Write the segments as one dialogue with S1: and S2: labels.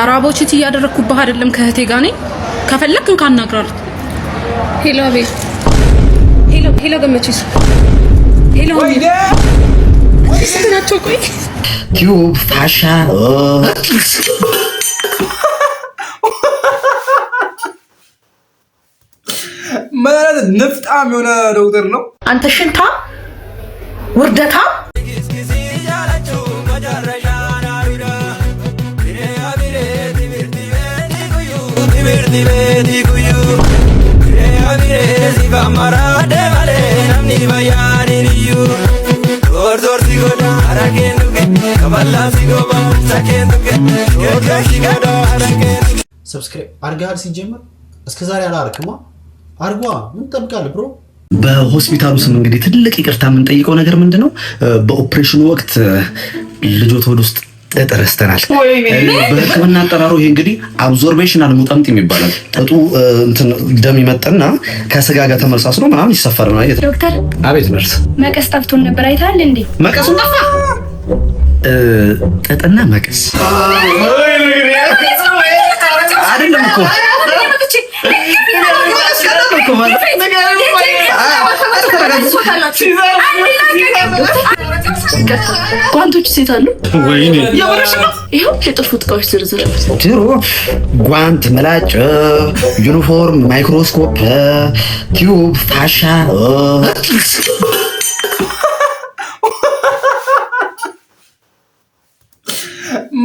S1: አራቦች እያደረኩብህ አይደለም ከህቴ ጋር ነኝ ከፈለክ እንካናግራለን ሄሎ አቤል ሄሎ ገመችስ ሄሎ ወይኔ ወይኔ ቆይ
S2: ቲዩብ ፋሻ
S3: ማለት ንፍጣም የሆነ ዶክተር ነው
S2: አንተ ሽንታ ውርደታ
S4: ሰብስክራይብ አርጋር ሲጀምር እስከዛሬ አላርክማ አርጓ ምን ጠብቃለህ ብሮ?
S2: በሆስፒታሉ ስም እንግዲህ ትልቅ ይቅርታ የምንጠይቀው ነገር ምንድነው? በኦፕሬሽኑ ወቅት ልጆት ወደ ውስጥ ተጠረስተናል። በህክምና አጠራሩ ይሄ እንግዲህ አብዞርቤሽናል ሙጠምጥም ይባላል። ጥጡ እንትን ደም ይመጣና ከስጋ ጋር ተመሳስሎ ምናምን ይሰፈር ነው አይደል?
S5: ዶክተር
S2: አቤት ነርስ።
S5: መቀስ ጠፍቶን ነበር አይታል እንዴ?
S2: መቀሱ ጠፋ። ጥጥና መቀስ አይደለም እኮ
S5: ጓንቶች ሴት አሉ።
S2: ወይኔ
S5: ይሄው የጥልፍ እቃዎች ዝርዝር
S2: ድሮ ጓንት፣ ምላጭ፣ ዩኒፎርም፣ ማይክሮስኮፕ፣ ቲዩብ፣ ፋሻ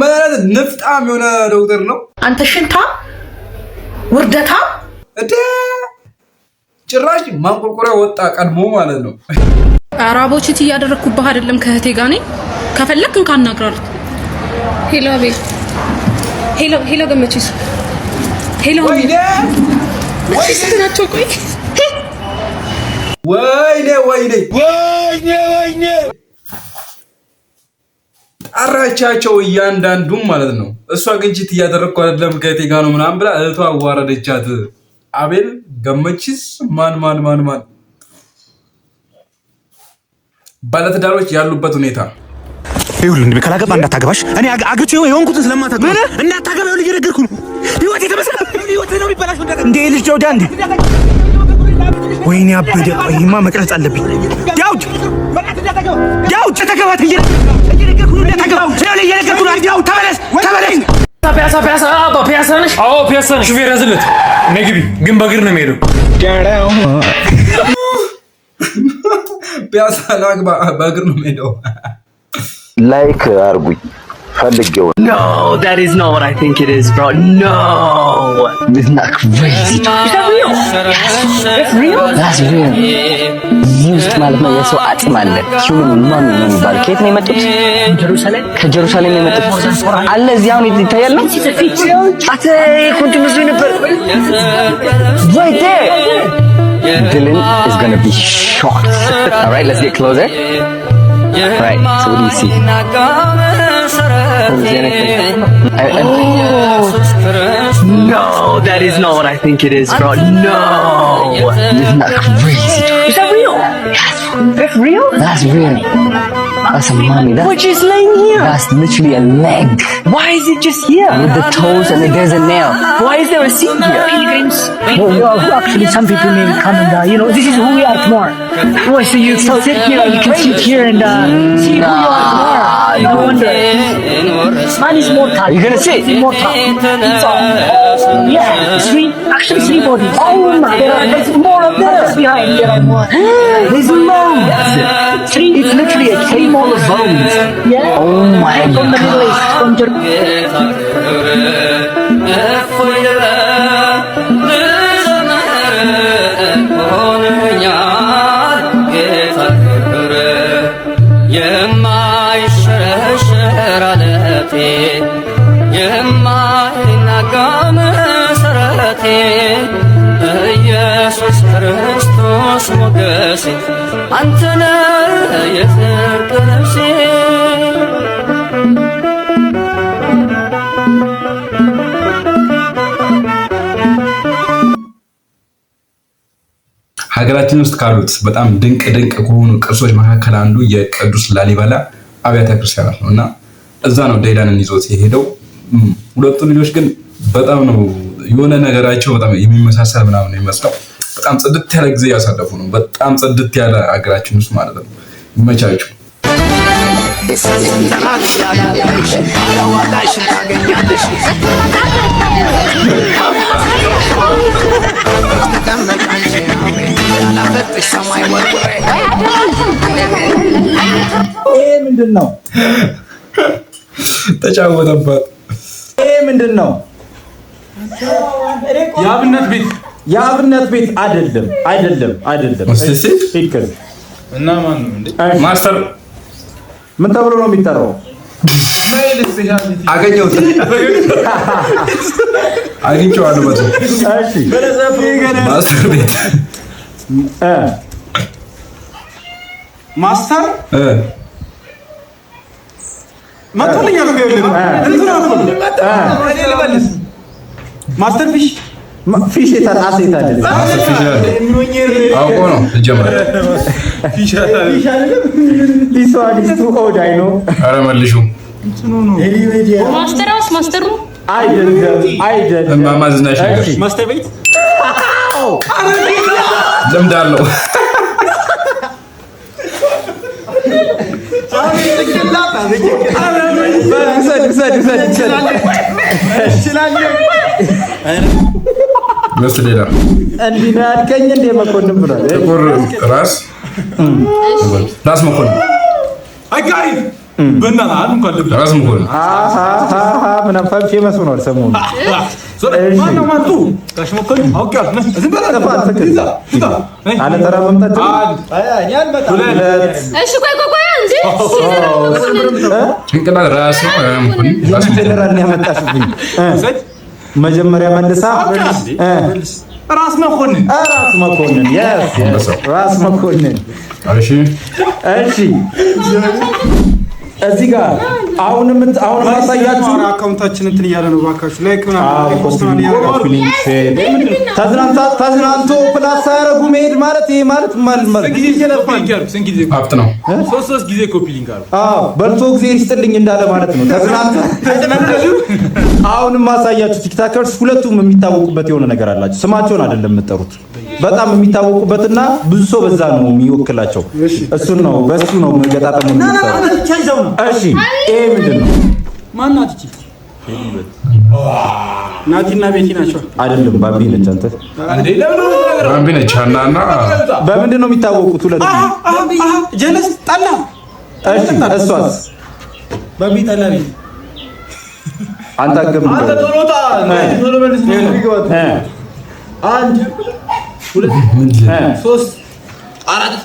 S3: ማለት ንፍጣም የሆነ ዶክተር ነው
S2: አንተ ሽንታ ውርደታ
S3: እዴ ጭራሽ ማንቆርቆሪያ ወጣ ቀድሞ ማለት ነው።
S1: አራቦች እያደረኩብህ አይደለም ከህቴ ጋር ነኝ ከፈለክ እንካናግራለን ሄሎ አቤል ሄሎ ገመችስ ሄሎ
S3: ወይኔ
S1: ወይኔ
S3: ቆይ ጠራቻቸው እያንዳንዱም ማለት ነው። እሷ ግን ቺት እያደረኩ አይደለም ከህቴ ጋር ነው ምናምን ብላ እህቷ አዋረደቻት። አቤል ገመችስ ማን ባለትዳሮች ያሉበት ሁኔታ
S6: ይኸውልህ እንዴ ካላገባ እንዳታገባሽ እኔ አግብቼው የሆንኩትን ስለማታገባ እንዳታገባው ልጅ ነገርኩ ነው ህይወቴ ተበሰለ ህይወቴ ነው የሚበላሽ እንዴ ልጅ ጆዳ እንዴ ወይኔ አበደ ይማ መቅረጽ አለብኝ ዳውድ ተከባት እየነገርኩ ነው እንዳታገባው ስለዚህ እየነገርኩ ነው ዳው ተበለስ ፒያሳ ነሽ?
S7: አዎ ፒያሳ ነሽ። ሹፌር ያዝለት ነግቢ ግን በእግር ነው የሚሄደው።
S3: ፒያሳ ላግባ በእግር ነው የሚሄደው።
S8: ላይክ አርጉኝ ፈልጌው
S9: No, that is not what I think it is, bro. No.
S8: It's not crazy.
S9: Is that real? That's real?
S8: That's real. Used ማለት ነው የሰው አጥም አለ human mummy ነው የሚባለው። ከየት ነው የመጡት? ከጀሩሳሌም ነው የመጡት። አለ እዚህ አሁን ይታያል ነው አተ ኮንቲኒስ ነበር right there. Dylan is going to be shocked. All right, let's get closer. Right, so what do you see?
S9: No, that is not what I think it is, bro. No.
S8: It's not crazy.
S9: Is that real? That's real?
S8: That's real. That's a mummy.
S9: Which is laying here?
S8: That's literally a leg.
S9: Why is it just here?
S8: With the toes and there's a nail.
S9: Why is there a seat here? Pilgrims.
S8: Well, actually, some people may come and, this is who we are tomorrow.
S9: Oh, so you can sit here,
S8: You can sit here and see who you are tomorrow.
S9: No wonder.
S8: Man is mortal.
S9: You're gonna sit?
S8: Mortal. It's all. Yeah. Actually, three bodies. Oh my God. There's more of there. Behind. There are more. There's more. Three. It's literally a cave all of bones. Yeah. Oh my God. From the Middle East. From
S10: ኢየሱስ ክርስቶስ ሞገሴ አንተነ የፍቅር ነፍሴ
S3: ሀገራችን ውስጥ ካሉት በጣም ድንቅ ከሆኑ ቅርሶች መካከል አንዱ የቅዱስ ላሊበላ አብያተ ክርስቲያናት ነው እና እዛ ነው ዳይዳንን ይዞት የሄደው። ሁለቱ ልጆች ግን በጣም ነው የሆነ ነገራቸው በጣም የሚመሳሰል ምናምን ነው የሚመስለው። በጣም ጽድት ያለ ጊዜ ያሳለፉ ነው። በጣም ጽድት ያለ አገራችን ውስጥ ማለት ነው። ይመቻችሁ።
S6: ይሄ ምንድን ነው?
S3: ተጫወተባት።
S6: ይሄ ምንድን ነው?
S7: የአብነት ቤት
S6: የአብነት ቤት አይደለም፣ አይደለም። ትክክል።
S7: እና ማን ነው እንዴ?
S3: ማስተር
S6: ምን ተብሎ ነው የሚጠራው?
S3: አገኘሁት። አግኝቼዋለሁ ማለት ነው።
S6: እሺ
S3: ማስተር ቤት
S7: ማስተር ማስተርኛ ነው የሚለው ማስተር
S6: ፊሽ የታጣሰ አይደለም።
S3: አውቆ ነው ጀመረ።
S6: ሊስቱ ኦዳይ ነው።
S3: ኧረ መልሹ
S1: ማስተሩ
S6: አይደለም።
S3: ማማዝናሽ ነገር
S7: ማስተር ቤት
S3: ልምድ አለው። መስለ ሌላ
S6: እንዲህ ነው ያልከኝ እንደ መኮንን ብሏል።
S3: ጥቁር ራስ መኮንን
S7: አይጋሪ በእናትህ እንኳን ልብ
S3: ራስ መኮንን
S6: ምን አፋፍ ፌመስ ሆኗል ሰሞኑን።
S7: ማነው ማንቱ ጋሽ መኮንን አውቄዋለሁ። ዝም በላ
S6: አለ ተራ መምጣት
S1: እሺ ቆይ እንጂ
S3: ጭንቅላት ራስ መኮንን ራስ
S6: ጀነራል ያመጣሽብኝ መጀመሪያ መልሳ
S7: ራስ መኮንን
S6: ራስ መኮንን እሺ እዚህ ጋር አሁን ማሳያችሁ
S7: አካውንታችን እንትን እያለ ነው። ባካችሁ ላይክ
S6: ተዝናንቶ ፕላስ ሳያረጉ መሄድ ማለት ይሄ ማለት
S3: ሀብት ነው።
S7: ሶስት ጊዜ ኮፒ ሊንክ አሉ።
S6: በልቶ ጊዜ ይስጥልኝ እንዳለ ማለት ነው። አሁን ማሳያችሁ ቲክታከርስ ሁለቱም የሚታወቁበት የሆነ ነገር አላቸው። ስማቸውን አይደለም የምትጠሩት፣ በጣም የሚታወቁበትና ብዙ ሰው በዛ ነው የሚወክላቸው። እሱን ነው በሱ ነው መገጣጠም ነው። እሺ ይሄ ምንድን ነው?
S7: ማናት እቺ? ናቲና ቤቲ ናቸው።
S6: አይደለም ባቢ ነች። አንተ
S3: አንዴ ባቢ ነች። ሀናና
S6: በምንድን ነው የሚታወቁት? ሁለቱ
S7: ጀለስ ጠላ።
S6: እሺ እሷስ?
S7: ባቢ ጠላ ቤት።
S6: አንተ አገም
S7: አንተ ቶሎታ ቶሎ መልስ ነው። አንድ ሁለት ሶስት አራት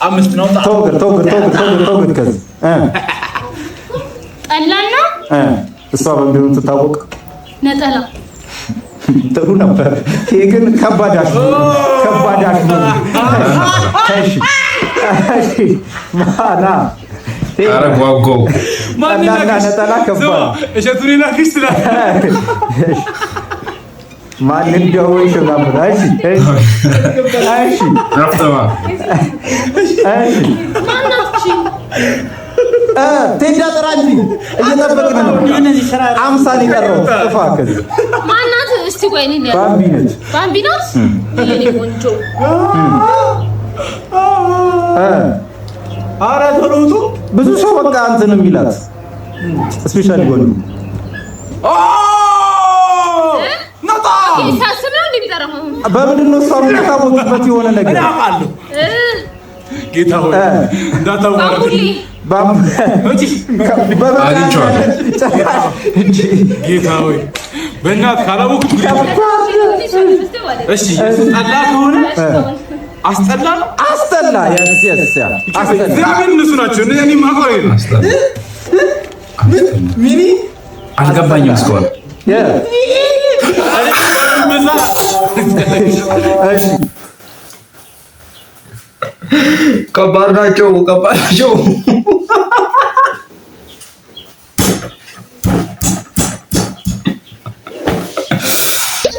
S7: አምስት ነው።
S6: ተወግር ከዚህ
S1: ጠላና
S6: እሷ በምንድን ነው ትታወቅ?
S1: ነጠላ
S6: ጥሩ ነበር። ይሄ ግን ከባዳሽ ነው። እሺ ማና
S3: ኧረ ጓጓው
S6: ጠላና ነጠላ ከባድ
S7: እሸቱን ላክሽ ትላለህ።
S6: ማን እንደው ይሽላም እሺ
S3: ረፍተማ
S6: ቴዳ ጥራ እንጂ እየጠበቅን ነው። አምሳል ይቀረው ጥፋ ከዚህ
S1: ማናት? እስቲ ቆይ እኔ ባምቢ ናት። የኔ ቆንጆ
S6: ኧረ ቶሎቱ ብዙ ሰው በቃ እንትን የሚላት ስፔሻሊ ወንዱ
S7: ነጣ
S1: ሳስብ ነው እንደሚጠራው።
S6: በምንድን ነው እሷ የምታወቅበት የሆነ ነገር
S7: ጌታ ሆይ እንዳታወራኝ ጌታ ሆይ በእናትህ ካላወቅኩ እሺ ጠላ ከሆነ አስጠላ እነሱ ናቸው። እኔ ማቆይ ሚኒ
S3: አልገባኝም እስካሁን ከባድ ናቸው።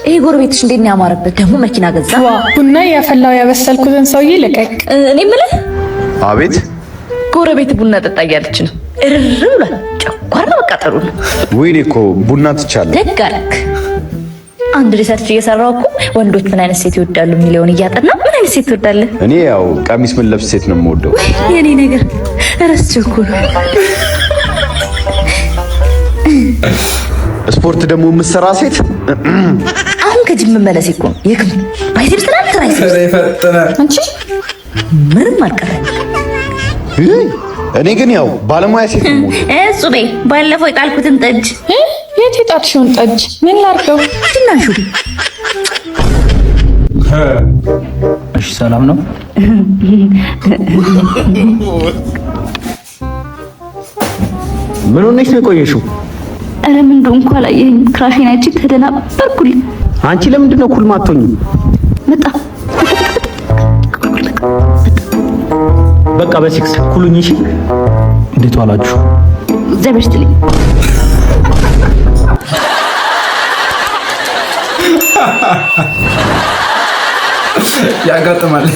S11: ይሄ ጎረቤትሽ እንዴት ነው ያማረበት? ደግሞ መኪና ገዛ።
S5: ቡና ያፈላው ያበሰልኩትን ሰውዬ ልቀቅ።
S11: እኔ የምልህ
S8: አቤት
S11: ጎረቤት ቡና ጠጣ እያለች ነው። እርር ብሏል። ጨጓራ በቃ ማቃጠሉ ነው።
S12: ወይኔ እኮ ቡና ትቻለህ።
S11: ደግ አደረክ። አንድ ሪሰርች እየሰራሁ እኮ ወንዶች ምን አይነት ሴት ይወዳሉ የሚለውን እያጠና ምን አይነት ሴት ትወዳለህ?
S12: እኔ ያው ቀሚስ ምን ለብስ ሴት ነው የምወደው።
S11: የኔ ነገር ረስቼው እኮ ነው።
S12: ስፖርት ደግሞ የምትሰራ ሴት
S11: አሁን ከጅም መመለስ እኮ የክም ባይሴፕስ ትላለህ ትራይሴፕስ
S3: ፈጠነ
S11: አንቺ ምንም አልቀረኝ።
S12: እኔ ግን ያው ባለሙያ ሴት ነው
S11: እጹቤ ባለፈው የጣልኩትን ጠጅ
S5: የት የጣልሽውን ጠጅ ምን ላድርገው?
S11: ትናሹ
S2: እሺ ሰላም ነው? ምን ሆነሽ ነው የቆየሽው?
S11: ኧረ ምን እንደሆንኩ አላየኸኝም? ክራሽን አይቼ ተደናበርኩልኝ።
S2: አንቺ ለምንድን ነው ኩል ማቶኝ?
S11: መጣ
S2: በቃ በሲክስ ኩሉኝ። እሺ እንዴት ዋላችሁ?
S11: እግዚአብሔር ይስጥልኝ።
S3: ያጋጥማል።